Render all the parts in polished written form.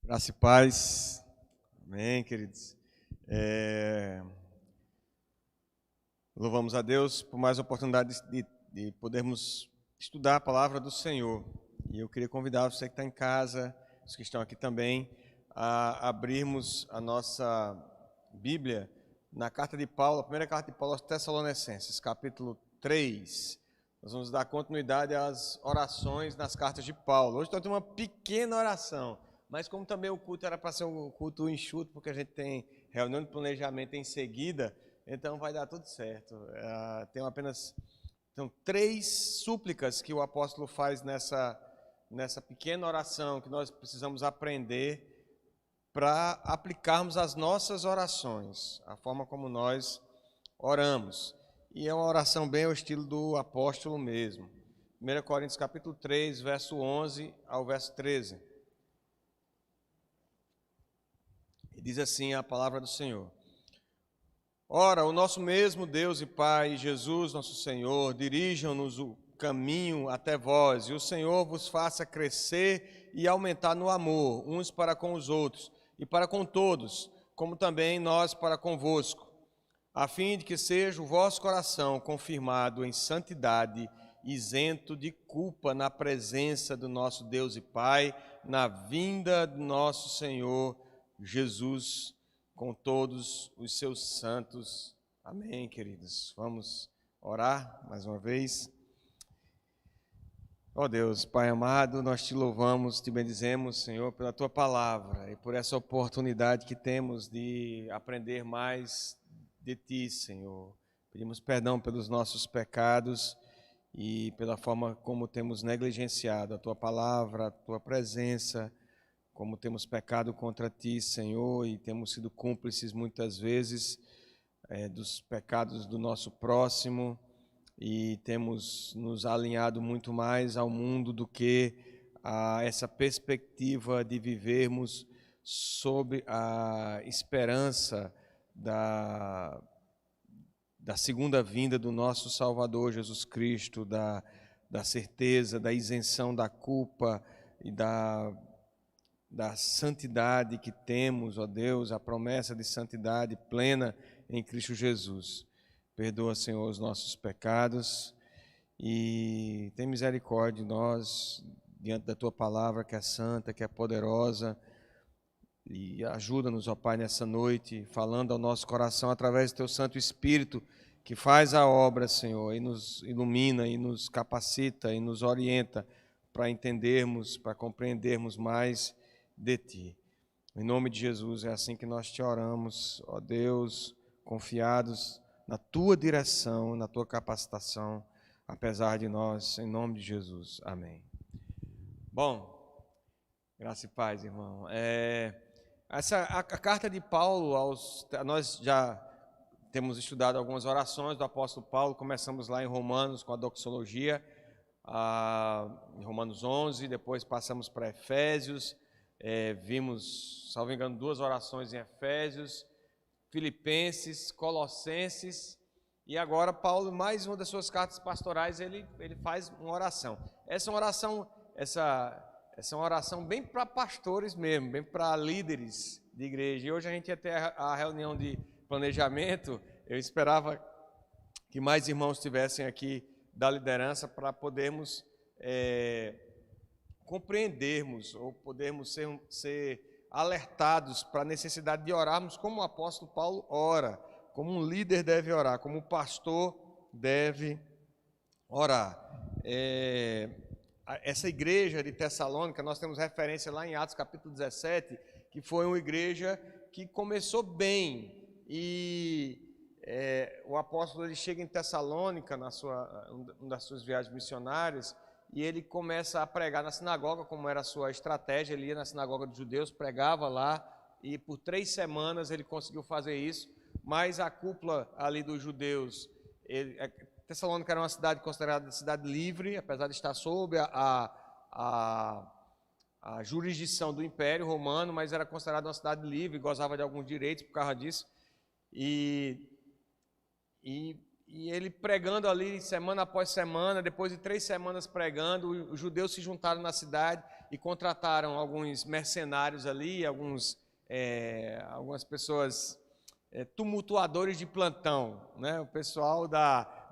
Graça e paz. Amém, queridos. Louvamos a Deus por mais oportunidade de podermos estudar a palavra do Senhor. E eu queria convidar você que está em casa, os que estão aqui também, a abrirmos a nossa Bíblia na carta de Paulo, a primeira carta de Paulo aos Tessalonicenses, capítulo 3. Nós vamos dar continuidade às orações nas cartas de Paulo. Hoje nós temos uma pequena oração, mas como também o culto era para ser um culto enxuto, porque a gente tem reunião de planejamento em seguida, então vai dar tudo certo. Tem 3 súplicas que o apóstolo faz nessa pequena oração que nós precisamos aprender para aplicarmos as nossas orações, a forma como nós oramos. E é uma oração bem ao estilo do apóstolo mesmo. 1 Coríntios capítulo 3, verso 11 ao verso 13. E diz assim a palavra do Senhor: Ora, o nosso mesmo Deus e Pai, Jesus nosso Senhor, dirijam-nos o caminho até vós, e o Senhor vos faça crescer e aumentar no amor, uns para com os outros, e para com todos, como também nós para convosco, a fim de que seja o vosso coração confirmado em santidade, isento de culpa na presença do nosso Deus e Pai, na vinda do nosso Senhor Jesus, com todos os seus santos. Amém, queridos. Vamos orar mais uma vez. Ó Deus, Pai amado, nós te louvamos, te bendizemos, Senhor, pela tua palavra e por essa oportunidade que temos de aprender mais de ti, Senhor. Pedimos perdão pelos nossos pecados e pela forma como temos negligenciado a tua palavra, a tua presença, como temos pecado contra ti, Senhor, e temos sido cúmplices muitas vezes dos pecados do nosso próximo, e temos nos alinhado muito mais ao mundo do que a essa perspectiva de vivermos sob a esperança da segunda vinda do nosso Salvador Jesus Cristo, da certeza, da isenção da culpa e da santidade que temos, ó Deus, a promessa de santidade plena em Cristo Jesus. Perdoa, Senhor, os nossos pecados e tem misericórdia de nós diante da Tua palavra que é santa, que é poderosa, e ajuda-nos, ó Pai, nessa noite, falando ao nosso coração através do Teu Santo Espírito, que faz a obra, Senhor, e nos ilumina, e nos capacita, e nos orienta para entendermos, para compreendermos mais de Ti. Em nome de Jesus, é assim que nós te oramos, ó Deus, confiados na Tua direção, na Tua capacitação, apesar de nós, em nome de Jesus. Amém. Bom, graça e paz, irmão. A carta de Paulo, nós já temos estudado algumas orações do apóstolo Paulo, começamos lá em Romanos com a doxologia, em Romanos 11, depois passamos para Efésios, vimos, salvo engano, 2 orações em Efésios, Filipenses, Colossenses, e agora Paulo, mais uma das suas cartas pastorais, ele faz uma oração. Essa é uma oração bem para pastores mesmo, bem para líderes de igreja. E hoje a gente ia ter a reunião de planejamento. Eu esperava que mais irmãos estivessem aqui da liderança para podermos compreendermos ou podermos ser alertados para a necessidade de orarmos como o apóstolo Paulo ora, como um líder deve orar, como um pastor deve orar. Essa igreja de Tessalônica, nós temos referência lá em Atos capítulo 17, que foi uma igreja que começou bem, e o apóstolo ele chega em Tessalônica, uma das suas viagens missionárias, e ele começa a pregar na sinagoga, como era a sua estratégia. Ele ia na sinagoga dos judeus, pregava lá, e por 3 semanas ele conseguiu fazer isso, mas a cúpula ali dos judeus, Tessalônica era uma cidade considerada cidade livre, apesar de estar sob a jurisdição do Império Romano, mas era considerada uma cidade livre, gozava de alguns direitos por causa disso, e ele pregando ali semana após semana, depois de 3 semanas pregando, os judeus se juntaram na cidade e contrataram alguns mercenários ali, algumas pessoas tumultuadores de plantão, né? O pessoal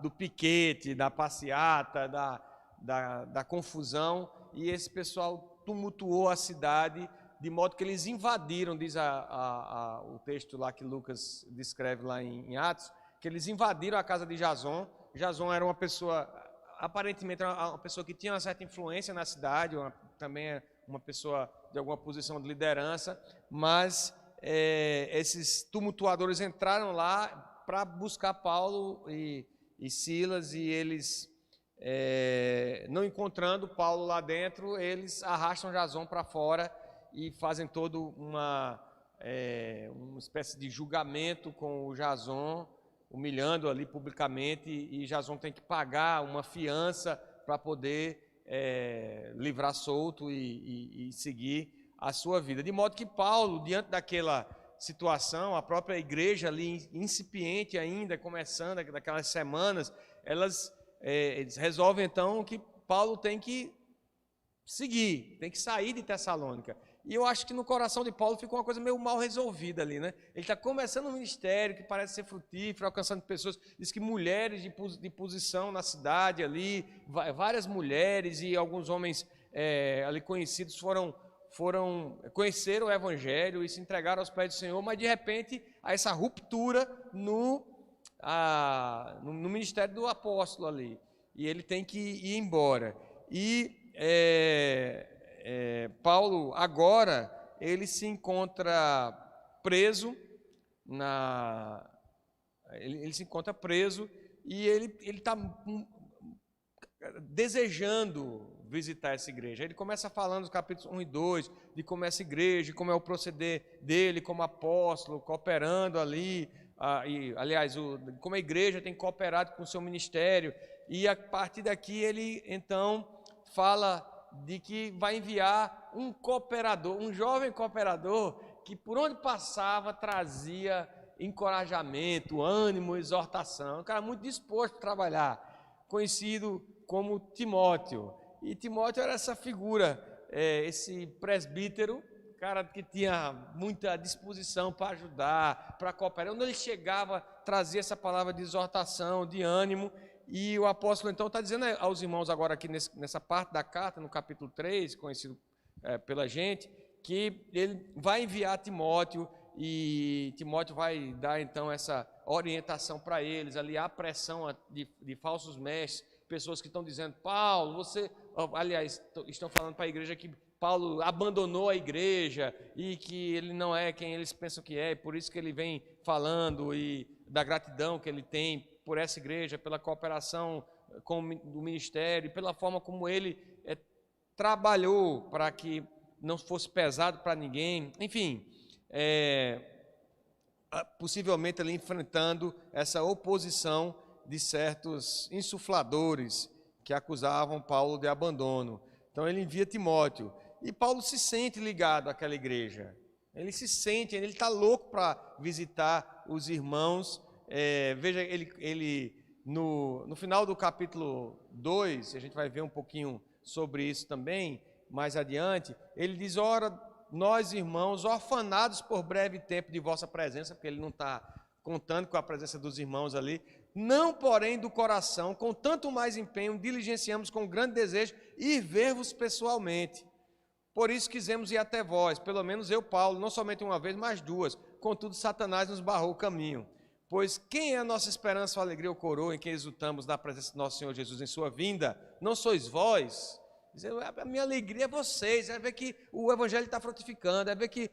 do piquete, da passeata, da confusão, e esse pessoal tumultuou a cidade, de modo que eles invadiram, diz o texto lá que Lucas descreve lá em Atos, que eles invadiram a casa de Jason. Jason era uma pessoa, aparentemente era uma pessoa que tinha uma certa influência na cidade, também é uma pessoa de alguma posição de liderança, mas esses tumultuadores entraram lá para buscar Paulo e Silas, e eles, não encontrando Paulo lá dentro, eles arrastam Jason para fora e fazem todo uma espécie de julgamento com o Jason, humilhando ali publicamente, e Jason tem que pagar uma fiança para poder livrar solto e seguir a sua vida. De modo que Paulo, diante daquela situação, a própria igreja ali incipiente ainda, começando daquelas semanas, eles resolvem então que Paulo tem que seguir, tem que sair de Tessalônica. E eu acho que no coração de Paulo ficou uma coisa meio mal resolvida ali, né? Ele está começando um ministério que parece ser frutífero, alcançando pessoas. Diz que mulheres de posição na cidade ali, várias mulheres e alguns homens ali conhecidos conheceram o Evangelho e se entregaram aos pés do Senhor, mas de repente há essa ruptura no ministério do apóstolo ali. E ele tem que ir embora. E Paulo agora ele se encontra preso ele se encontra preso e ele está desejando visitar essa igreja. Ele começa falando nos capítulos 1 e 2 de como é essa igreja, de como é o proceder dele como apóstolo, cooperando ali, como a igreja tem cooperado com o seu ministério. E a partir daqui ele então fala de que vai enviar um cooperador, um jovem cooperador que por onde passava trazia encorajamento, ânimo, exortação. Um cara muito disposto a trabalhar, conhecido como Timóteo. E Timóteo era essa figura, esse presbítero, cara que tinha muita disposição para ajudar, para cooperar. Quando ele chegava, trazia essa palavra de exortação, de ânimo. E o apóstolo então está dizendo aos irmãos agora aqui nessa parte da carta, no capítulo 3, conhecido pela gente, que ele vai enviar Timóteo, e Timóteo vai dar então essa orientação para eles. Ali há pressão de falsos mestres, pessoas que estão dizendo: Paulo, aliás, estão falando para a igreja que Paulo abandonou a igreja e que ele não é quem eles pensam que é, por isso que ele vem falando e da gratidão que ele tem por essa igreja, pela cooperação do ministério, pela forma como ele trabalhou para que não fosse pesado para ninguém. Enfim, possivelmente ele enfrentando essa oposição de certos insufladores que acusavam Paulo de abandono. Então ele envia Timóteo, e Paulo se sente ligado àquela igreja. Ele está louco para visitar os irmãos. Veja, ele no final do capítulo 2, a gente vai ver um pouquinho sobre isso também, mais adiante, ele diz: ora, nós irmãos, orfanados por breve tempo de vossa presença, porque ele não está contando com a presença dos irmãos ali, não porém do coração, com tanto mais empenho, diligenciamos com grande desejo ir ver-vos pessoalmente. Por isso quisemos ir até vós, pelo menos eu, Paulo, não somente uma vez, mas duas. Contudo, Satanás nos barrou o caminho. Pois quem é a nossa esperança, a alegria ou coroa em que exultamos na presença do nosso Senhor Jesus em sua vinda? Não sois vós? A minha alegria é vocês, é ver que o Evangelho está frutificando, é ver que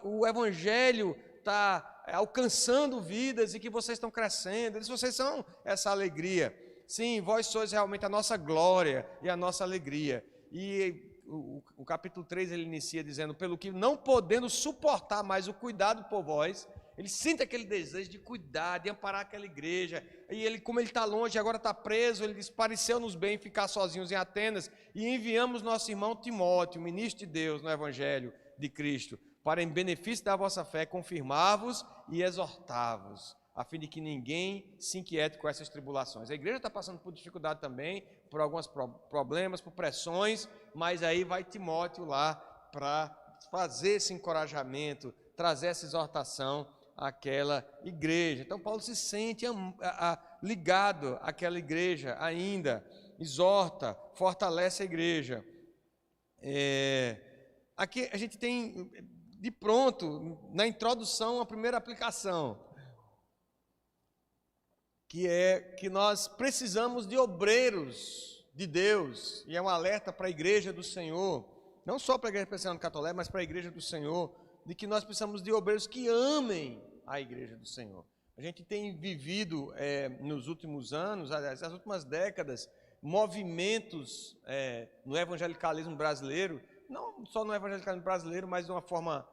o Evangelho está alcançando vidas e que vocês estão crescendo. Vocês são essa alegria. Sim, vós sois realmente a nossa glória e a nossa alegria. E o capítulo 3 ele inicia dizendo: pelo que não podendo suportar mais o cuidado por vós, ele sente aquele desejo de cuidar, de amparar aquela igreja. E ele, como ele está longe, agora está preso, ele diz: pareceu-nos bem ficar sozinhos em Atenas, e enviamos nosso irmão Timóteo, ministro de Deus no Evangelho de Cristo, para em benefício da vossa fé confirmar-vos e exortar-vos. a fim de que ninguém se inquiete com essas tribulações. A igreja está passando por dificuldade também, por alguns problemas, por pressões, mas aí vai Timóteo lá para fazer esse encorajamento, trazer essa exortação àquela igreja. Então Paulo se sente ligado àquela igreja ainda, exorta, fortalece a igreja. Aqui a gente tem de pronto, na introdução, a primeira aplicação, que é que nós precisamos de obreiros de Deus, e é um alerta para a igreja do Senhor, não só para a igreja presbiteriana católica, mas para a igreja do Senhor, de que nós precisamos de obreiros que amem a igreja do Senhor. A gente tem vivido nos últimos anos, aliás, nas últimas décadas, movimentos no evangelicalismo brasileiro, não só no evangelicalismo brasileiro, mas de uma forma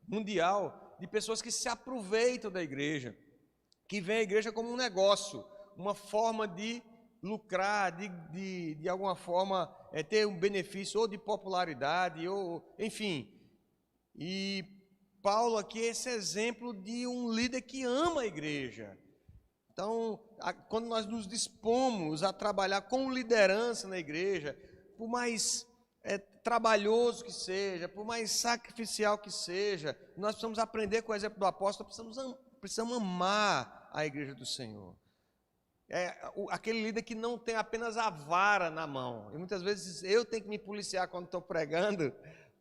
mundial, de pessoas que se aproveitam da igreja, que veem a igreja como um negócio, uma forma de lucrar, de alguma forma ter um benefício ou de popularidade, ou enfim. E Paulo aqui é esse exemplo de um líder que ama a igreja. Então, quando nós nos dispomos a trabalhar com liderança na igreja, por mais trabalhoso que seja, por mais sacrificial que seja, nós precisamos aprender com o exemplo do apóstolo, precisamos amar a igreja do Senhor. Aquele líder que não tem apenas a vara na mão. E muitas vezes eu tenho que me policiar quando estou pregando,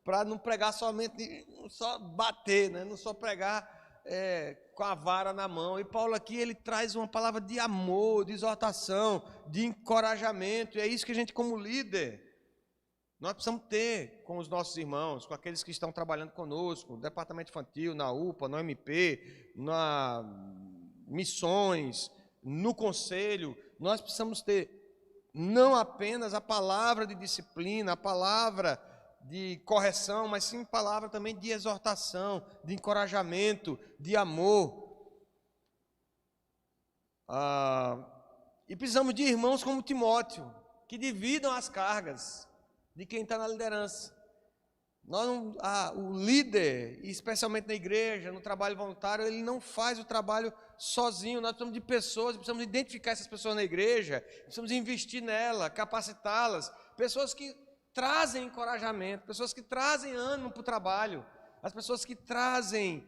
para não pregar somente, não só bater, né? Não só pregar com a vara na mão. E Paulo aqui, ele traz uma palavra de amor, de exortação, de encorajamento. E é isso que a gente, como líder, nós precisamos ter com os nossos irmãos, com aqueles que estão trabalhando conosco, no departamento infantil, na UPA, no MP, na missões, no conselho. Nós precisamos ter não apenas a palavra de disciplina, a palavra de correção, mas sim palavra também de exortação, de encorajamento, de amor. E precisamos de irmãos como Timóteo, que dividam as cargas de quem está na liderança. O líder, especialmente na igreja, no trabalho voluntário, ele não faz o trabalho sozinho. Nós precisamos de pessoas, precisamos identificar essas pessoas na igreja, precisamos investir nela, capacitá-las, pessoas que trazem encorajamento, pessoas que trazem ânimo para o trabalho, as pessoas que trazem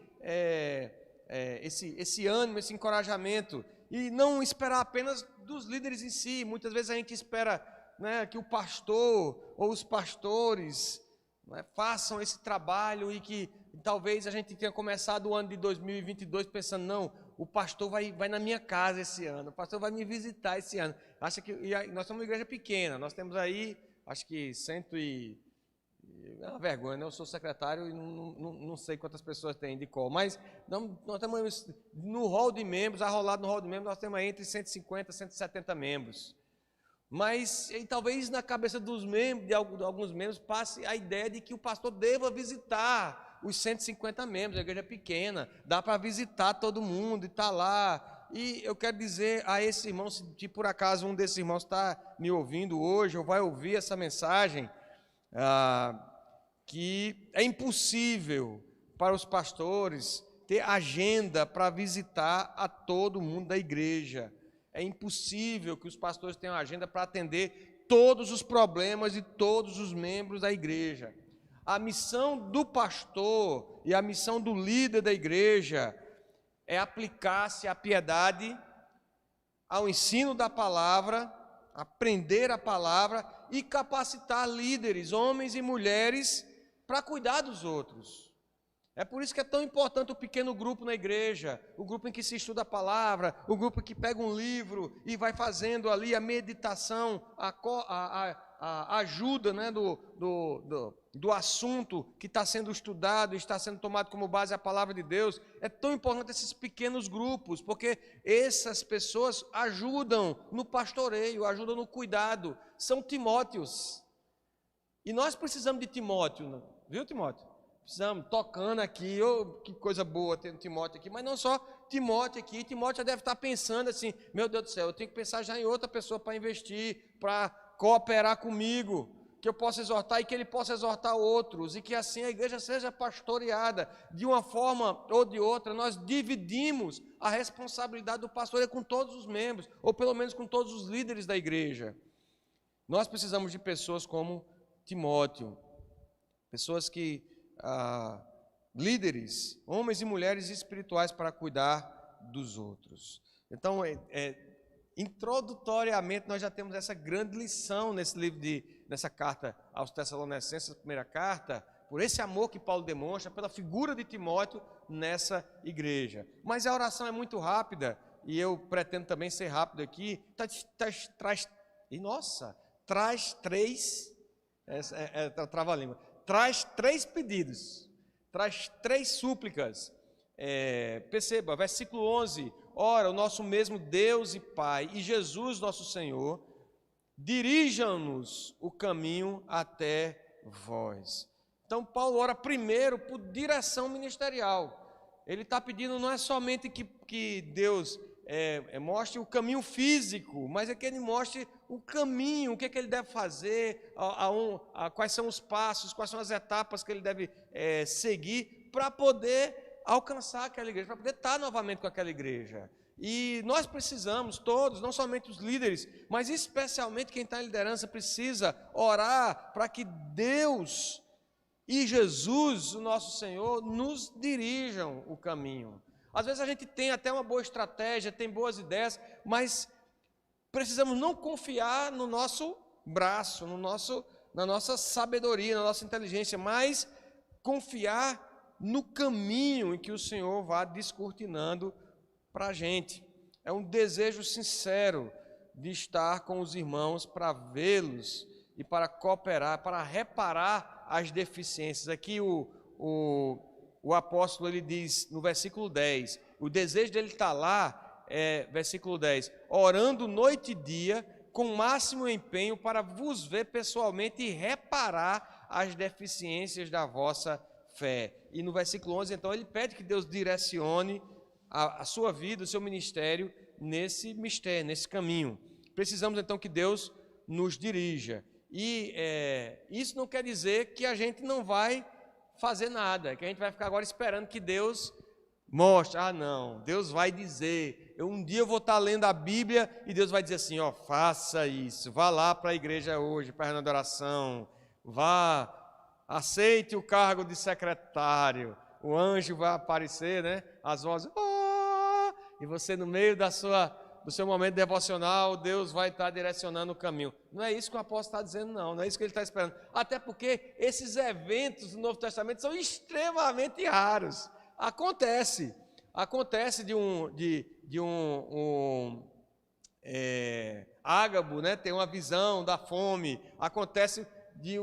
esse ânimo, esse encorajamento, e não esperar apenas dos líderes em si. Muitas vezes a gente espera, né, que o pastor ou os pastores, né, façam esse trabalho, e que talvez a gente tenha começado o ano de 2022 pensando, não, o pastor vai na minha casa esse ano, o pastor vai me visitar esse ano. Nós somos uma igreja pequena, nós temos aí, acho que é uma vergonha, né? Eu sou secretário e não sei quantas pessoas tem de qual, mas nós temos no hall de membros, arrolado no hall de membros, nós temos aí entre 150 e 170 membros. Mas talvez na cabeça dos membros, de alguns membros, passe a ideia de que o pastor deva visitar os 150 membros. A igreja é pequena, dá para visitar todo mundo e está lá. E eu quero dizer a esse irmão, se por acaso um desses irmãos está me ouvindo hoje ou vai ouvir essa mensagem, que é impossível para os pastores ter agenda para visitar a todo mundo da igreja. É impossível que os pastores tenham agenda para atender todos os problemas de todos os membros da igreja. A missão do pastor e a missão do líder da igreja é aplicar-se à piedade, ao ensino da palavra, aprender a palavra e capacitar líderes, homens e mulheres, para cuidar dos outros. É por isso que é tão importante o pequeno grupo na igreja, o grupo em que se estuda a palavra, o grupo que pega um livro e vai fazendo ali a meditação, a ajuda, né, do assunto que está sendo estudado, está sendo tomado como base a palavra de Deus. É tão importante esses pequenos grupos, porque essas pessoas ajudam no pastoreio, ajudam no cuidado, são Timóteos. E nós precisamos de Timóteo, viu, Timóteo? Precisamos, tocando aqui, que coisa boa ter Timóteo aqui, mas não só Timóteo aqui. Timóteo já deve estar pensando assim, meu Deus do céu, eu tenho que pensar já em outra pessoa para investir, para cooperar comigo. que eu possa exortar e que ele possa exortar outros, e que assim a igreja seja pastoreada de uma forma ou de outra. Nós dividimos a responsabilidade do pastor com todos os membros, ou pelo menos com todos os líderes da igreja. Nós precisamos de pessoas como Timóteo, pessoas que, líderes, homens e mulheres espirituais para cuidar dos outros. Então, introdutoriamente, nós já temos essa grande lição nesse livro, nessa carta aos Tessalonicenses, primeira carta, por esse amor que Paulo demonstra, pela figura de Timóteo nessa igreja. Mas a oração é muito rápida, e eu pretendo também ser rápido aqui, traz três pedidos, traz três súplicas. Perceba, versículo 11, ora, o nosso mesmo Deus e Pai e Jesus nosso Senhor, dirijam-nos o caminho até vós. Então Paulo ora primeiro por direção ministerial. Ele está pedindo não é somente que Deus mostre o caminho físico, mas é que ele mostre o caminho, o que é que ele deve fazer, quais são os passos, quais são as etapas que ele deve seguir para poder alcançar aquela igreja, para poder estar novamente com aquela igreja. E nós precisamos todos, não somente os líderes, mas especialmente quem está em liderança, precisa orar para que Deus e Jesus, o nosso Senhor, nos dirijam o caminho. Às vezes a gente tem até uma boa estratégia, tem boas ideias, mas precisamos não confiar no nosso braço, na nossa sabedoria, na nossa inteligência, mas confiar no caminho em que o Senhor vai descortinando para a gente. É um desejo sincero de estar com os irmãos para vê-los e para cooperar, para reparar as deficiências. Aqui o apóstolo ele diz no versículo 10, o desejo dele estar lá versículo 10, orando noite e dia com máximo empenho para vos ver pessoalmente e reparar as deficiências da vossa fé. E no versículo 11, então, ele pede que Deus direcione a sua vida, o seu ministério nesse mistério, nesse caminho. Precisamos então que Deus nos dirija. E isso não quer dizer que a gente não vai fazer nada, que a gente vai ficar agora esperando que Deus mostre. Não, Deus vai dizer. Um dia eu vou estar lendo a Bíblia e Deus vai dizer assim, faça isso, vá lá para a igreja hoje, para a reunião de oração, vá, aceite o cargo de secretário, o anjo vai aparecer, né? As vozes, e você no meio do seu momento devocional, Deus vai estar direcionando o caminho. Não é isso que o apóstolo está dizendo, não é isso que ele está esperando. Até porque esses eventos do Novo Testamento são extremamente raros. Acontece de Ágabo, né, ter uma visão da fome, acontece de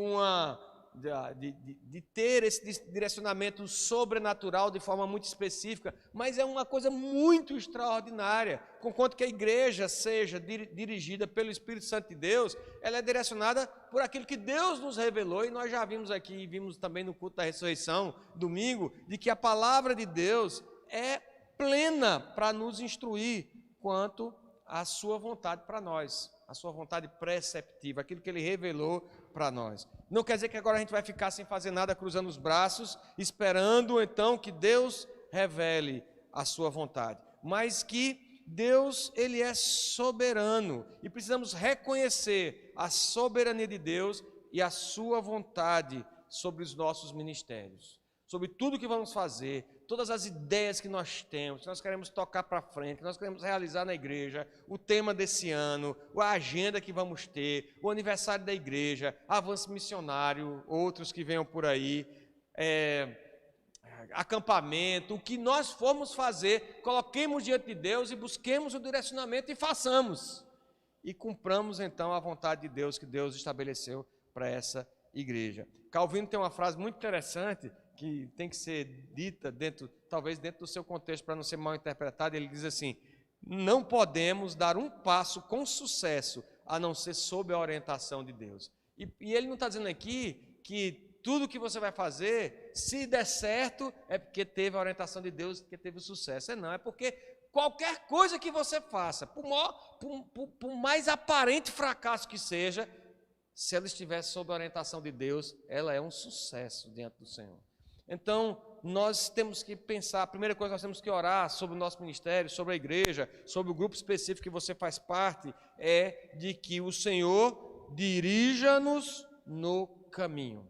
ter esse direcionamento sobrenatural de forma muito específica, mas é uma coisa muito extraordinária, conquanto que a igreja seja dirigida pelo Espírito Santo de Deus, ela é direcionada por aquilo que Deus nos revelou, e nós já vimos aqui, e vimos também no culto da ressurreição, domingo, de que a palavra de Deus é plena para nos instruir quanto à sua vontade para nós, a sua vontade preceptiva, aquilo que Ele revelou para nós. Não quer dizer que agora a gente vai ficar sem fazer nada, cruzando os braços, esperando então que Deus revele a sua vontade, mas que Deus, Ele é soberano, e precisamos reconhecer a soberania de Deus e a sua vontade sobre os nossos ministérios, sobre tudo que vamos fazer, todas as ideias que nós temos, que nós queremos tocar para frente, que nós queremos realizar na igreja, o tema desse ano, a agenda que vamos ter, o aniversário da igreja, avanço missionário, outros que venham por aí, acampamento, o que nós formos fazer, coloquemos diante de Deus e busquemos o direcionamento e façamos. E cumpramos então a vontade de Deus que Deus estabeleceu para essa igreja. Calvino tem uma frase muito interessante que tem que ser dita talvez dentro do seu contexto para não ser mal interpretado. Ele diz assim: não podemos dar um passo com sucesso a não ser sob a orientação de Deus. E ele não está dizendo aqui que tudo que você vai fazer, se der certo, é porque teve a orientação de Deus, porque teve o sucesso. Não, é porque qualquer coisa que você faça, por mais aparente fracasso que seja, se ela estiver sob a orientação de Deus, ela é um sucesso diante do Senhor. Então, nós temos que pensar, a primeira coisa, nós temos que orar sobre o nosso ministério, sobre a igreja, sobre o grupo específico que você faz parte, é de que o Senhor dirija-nos no caminho.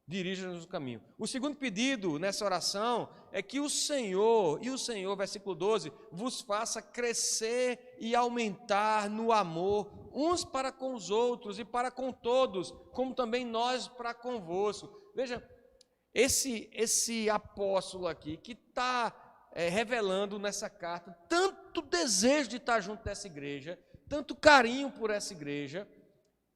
Dirija-nos no caminho. O segundo pedido nessa oração é que o Senhor, versículo 12, vos faça crescer e aumentar no amor, uns para com os outros e para com todos, como também nós para convosco. Veja, esse apóstolo aqui, que está revelando nessa carta tanto desejo de estar junto dessa igreja, tanto carinho por essa igreja,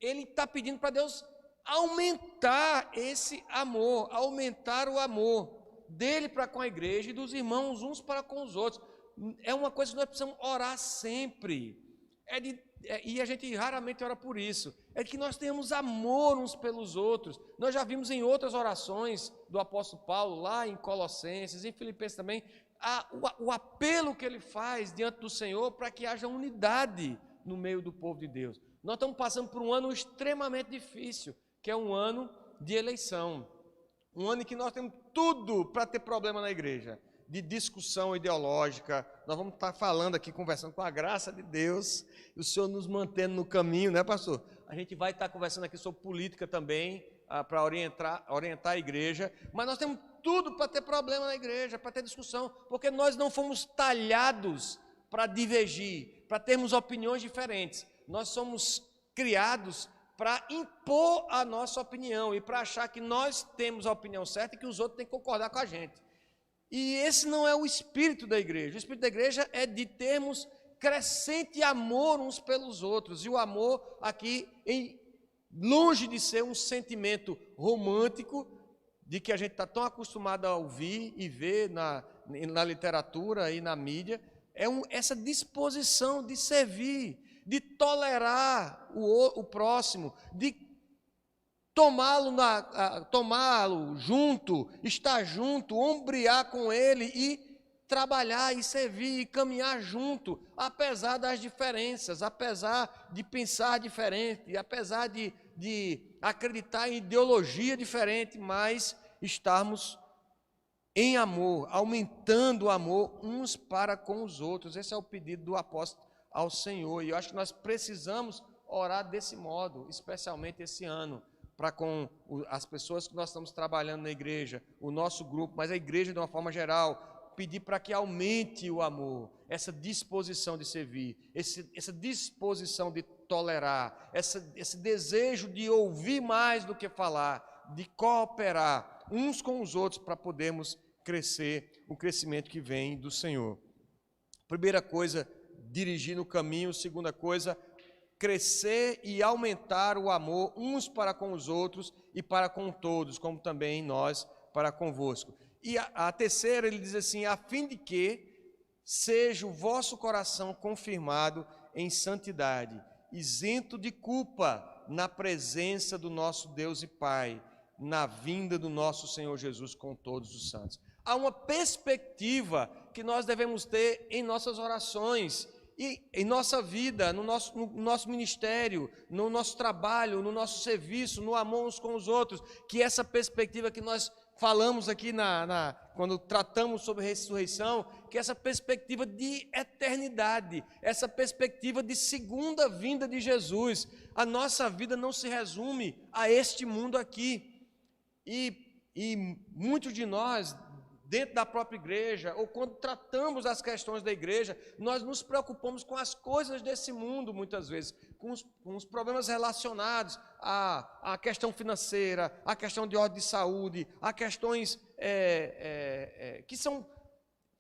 ele está pedindo para Deus aumentar esse amor, aumentar o amor dele para com a igreja e dos irmãos uns para com os outros. É uma coisa que nós precisamos orar sempre, e a gente raramente ora por isso, é que nós tenhamos amor uns pelos outros. Nós já vimos em outras orações do apóstolo Paulo, lá em Colossenses, em Filipenses também, o apelo que ele faz diante do Senhor para que haja unidade no meio do povo de Deus. Nós estamos passando por um ano extremamente difícil, que é um ano de eleição, um ano em que nós temos tudo para ter problema na igreja, de discussão ideológica. Nós vamos estar falando aqui, conversando com a graça de Deus, e o Senhor nos mantendo no caminho, né, pastor? A gente vai estar conversando aqui sobre política também, para orientar a igreja, mas nós temos tudo para ter problema na igreja, para ter discussão, porque nós não fomos talhados para divergir, para termos opiniões diferentes. Nós somos criados para impor a nossa opinião e para achar que nós temos a opinião certa e que os outros têm que concordar com a gente. E esse não é o espírito da igreja. O espírito da igreja é de termos crescente amor uns pelos outros. E o amor aqui, longe de ser um sentimento romântico, de que a gente está tão acostumado a ouvir e ver na literatura e na mídia, essa disposição de servir, de tolerar o próximo, de tomá-lo junto, estar junto, ombrear com ele e trabalhar e servir e caminhar junto, apesar das diferenças, apesar de pensar diferente, apesar de acreditar em ideologia diferente, mas estarmos em amor, aumentando o amor uns para com os outros. Esse é o pedido do apóstolo ao Senhor, e eu acho que nós precisamos orar desse modo, especialmente esse ano, para com as pessoas que nós estamos trabalhando na igreja, o nosso grupo, mas a igreja de uma forma geral, pedir para que aumente o amor, essa disposição de servir, essa disposição de tolerar, esse desejo de ouvir mais do que falar, de cooperar uns com os outros para podermos crescer, o crescimento que vem do Senhor. Primeira coisa, dirigir no caminho. Segunda coisa, crescer e aumentar o amor uns para com os outros e para com todos, como também nós para convosco. E a terceira, ele diz assim, a fim de que seja o vosso coração confirmado em santidade, isento de culpa na presença do nosso Deus e Pai, na vinda do nosso Senhor Jesus com todos os santos. Há uma perspectiva que nós devemos ter em nossas orações e em nossa vida, no nosso ministério, no nosso trabalho, no nosso serviço, no amor uns com os outros, que essa perspectiva que nós falamos aqui quando tratamos sobre ressurreição, que essa perspectiva de eternidade, essa perspectiva de segunda vinda de Jesus. A nossa vida não se resume a este mundo aqui. E muitos de nós, dentro da própria igreja, ou quando tratamos as questões da igreja, nós nos preocupamos com as coisas desse mundo, muitas vezes, com os problemas relacionados à questão financeira, à questão de ordem de saúde, a questões que são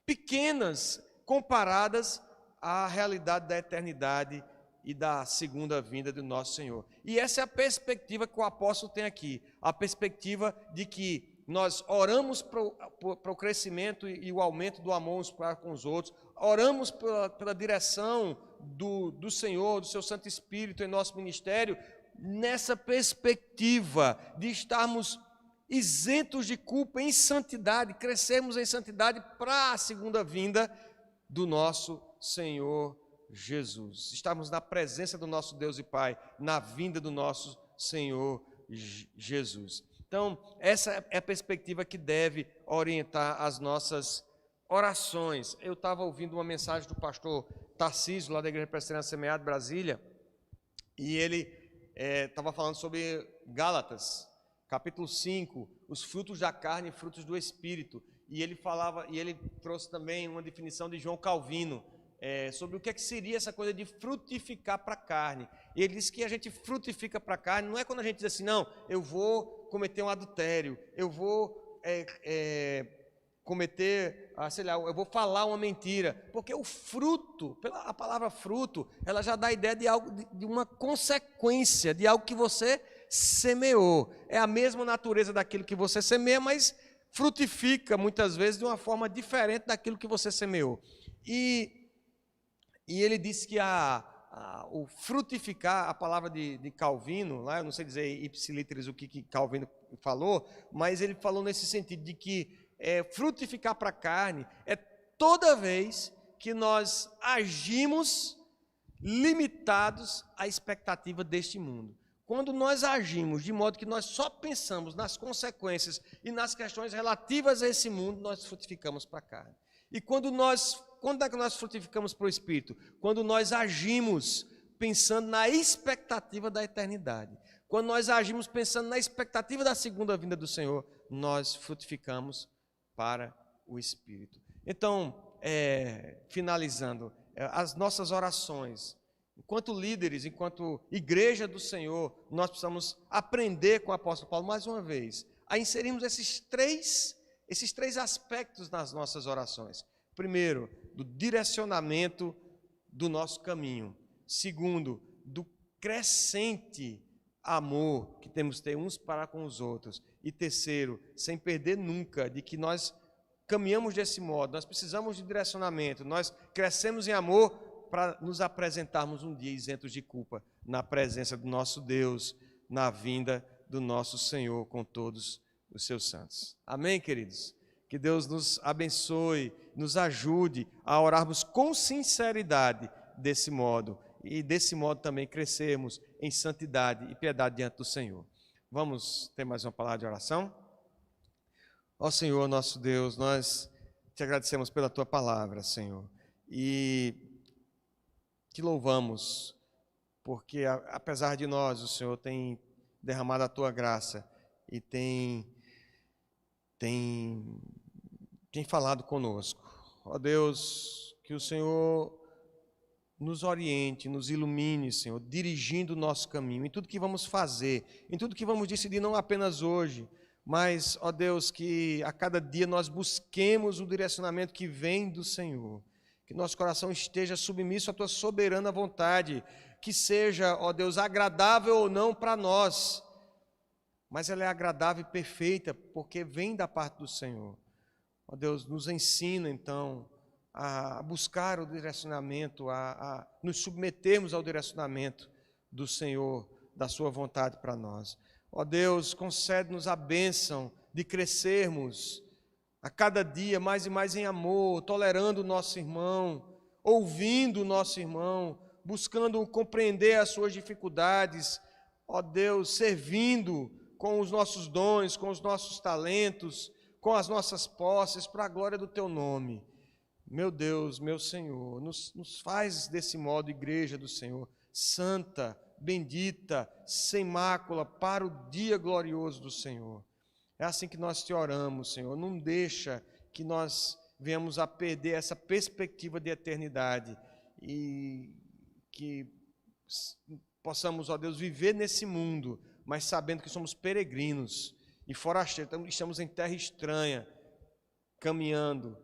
pequenas comparadas à realidade da eternidade e da segunda vinda do nosso Senhor. E essa é a perspectiva que o apóstolo tem aqui, a perspectiva de que nós oramos para o crescimento e o aumento do amor uns para com os outros, oramos pela direção do Senhor, do seu Santo Espírito em nosso ministério, nessa perspectiva de estarmos isentos de culpa, em santidade, crescermos em santidade para a segunda vinda do nosso Senhor Jesus. Estamos na presença do nosso Deus e Pai, na vinda do nosso Senhor Jesus. Então, essa é a perspectiva que deve orientar as nossas orações. Eu estava ouvindo uma mensagem do pastor Tarcísio, lá da Igreja Presbiteriana Semeado, Brasília, e ele estava falando sobre Gálatas, capítulo 5, os frutos da carne e frutos do Espírito. E ele trouxe também uma definição de João Calvino, sobre o que seria essa coisa de frutificar para a carne. E ele disse que a gente frutifica para a carne, não é quando a gente diz assim, não, eu vou cometer um adultério, eu vou eu vou falar uma mentira, porque o fruto, a palavra fruto, ela já dá a ideia de algo, de uma consequência, de algo que você semeou. É a mesma natureza daquilo que você semeia, mas frutifica muitas vezes de uma forma diferente daquilo que você semeou. E ele disse que o frutificar, a palavra de Calvino, lá eu não sei dizer ipsiliteris o que Calvino falou, mas ele falou nesse sentido de que frutificar para a carne é toda vez que nós agimos limitados à expectativa deste mundo. Quando nós agimos de modo que nós só pensamos nas consequências e nas questões relativas a esse mundo, nós frutificamos para a carne. E quando é que nós frutificamos para o Espírito? Quando nós agimos pensando na expectativa da eternidade. Quando nós agimos pensando na expectativa da segunda vinda do Senhor, nós frutificamos para o Espírito. Então, finalizando, as nossas orações, enquanto líderes, enquanto igreja do Senhor, nós precisamos aprender com o apóstolo Paulo, mais uma vez, a inserirmos esses três aspectos nas nossas orações. Primeiro, do direcionamento do nosso caminho. Segundo, do crescente amor que temos que ter uns para com os outros. E terceiro, sem perder nunca de que nós caminhamos desse modo, nós precisamos de direcionamento, nós crescemos em amor para nos apresentarmos um dia isentos de culpa na presença do nosso Deus, na vinda do nosso Senhor com todos os seus santos. Amém, queridos? Que Deus nos abençoe, nos ajude a orarmos com sinceridade desse modo, e desse modo também crescermos em santidade e piedade diante do Senhor. Vamos ter mais uma palavra de oração? Ó Senhor, nosso Deus, nós te agradecemos pela tua palavra, Senhor, e te louvamos, porque apesar de nós, o Senhor tem derramado a tua graça e tem falado conosco. Ó Deus, que o Senhor nos oriente, nos ilumine, Senhor, dirigindo o nosso caminho, em tudo que vamos fazer, em tudo que vamos decidir, não apenas hoje, mas, ó Deus, que a cada dia nós busquemos o direcionamento que vem do Senhor, que nosso coração esteja submisso à tua soberana vontade, que seja, ó Deus, agradável ou não para nós, mas ela é agradável e perfeita, porque vem da parte do Senhor. Ó Deus, nos ensina, então, a buscar o direcionamento, a nos submetermos ao direcionamento do Senhor, da sua vontade para nós. Ó Deus, concede-nos a bênção de crescermos a cada dia mais e mais em amor, tolerando o nosso irmão, ouvindo o nosso irmão, buscando compreender as suas dificuldades, ó Deus, servindo com os nossos dons, com os nossos talentos, com as nossas posses, para a glória do teu nome. Meu Deus, meu Senhor, nos faz desse modo igreja do Senhor, santa, bendita, sem mácula, para o dia glorioso do Senhor. É assim que nós te oramos, Senhor. Não deixa que nós venhamos a perder essa perspectiva de eternidade e que possamos, ó Deus, viver nesse mundo, mas sabendo que somos peregrinos e forasteiros, estamos em terra estranha, caminhando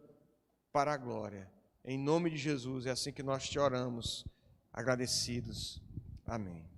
para a glória. Em nome de Jesus, é assim que nós te oramos, agradecidos. Amém.